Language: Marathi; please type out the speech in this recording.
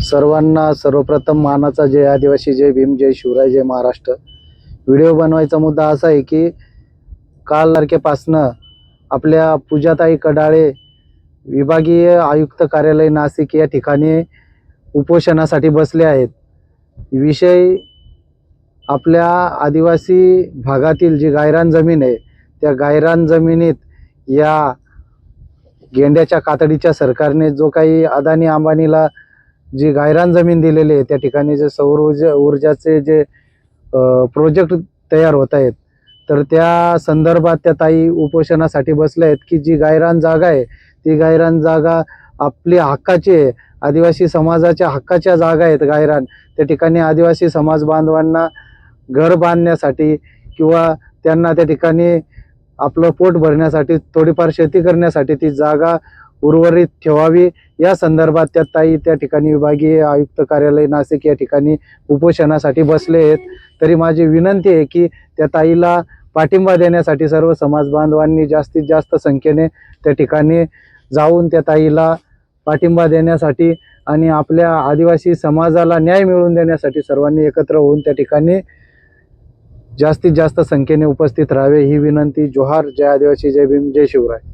सर्वांना सर्वप्रथम मानाचा जय आदिवासी, जय भीम, जय शिवराय, जय महाराष्ट्र। व्हिडिओ बनवायचा मुद्दा असा आहे की काल तारखेपासनं आपल्या पूजाताई कडाळे विभागीय आयुक्त कार्यालय नाशिक या ठिकाणी उपोषणासाठी बसले आहेत। विषय आपल्या आदिवासी भागातील जी गायरान जमीन आहे त्या गायरान जमिनीत या गेंड्याच्या कातडीच्या सरकारने जो काही अदानी अंबानीला जी गायरान जमीन दिलेली आहे त्या ठिकाणी जे सौर ऊर्जाचे जे प्रोजेक्ट तयार होत आहेत, तर त्या संदर्भात त्या ताई उपोषणासाठी बसल्या आहेत की जी गायरान जागा आहे ती गायरान जागा आपली हक्काची आहे, आदिवासी समाजाच्या हक्काच्या जागा आहेत गायरान। त्या ठिकाणी आदिवासी समाज बांधवांना घर बांधण्यासाठी किंवा त्यांना त्या ठिकाणी आपलं पोट भरण्यासाठी, थोडीफार शेती करण्यासाठी ती जागा उर्वरित ठेवावी या संदर्भात त्या ताई त्या ठिकाणी विभागीय आयुक्त कार्यालय नाशिक या ठिकाणी उपोषणासाठी बसले आहेत। तरी माझी विनंती आहे की त्या ताईला पाठिंबा देण्यासाठी सर्व समाज बांधवांनी जास्तीत जास्त संख्येने त्या ठिकाणी जाऊन त्या ताईला पाठिंबा देण्यासाठी आणि आपल्या आदिवासी समाजाला न्याय मिळवून देण्यासाठी सर्वांनी एकत्र होऊन त्या ठिकाणी जास्तीत जास्त संख्येने उपस्थित राहावे ही विनंती। जोहार, जय आदिवासी, जय भीम, जय शिवराय।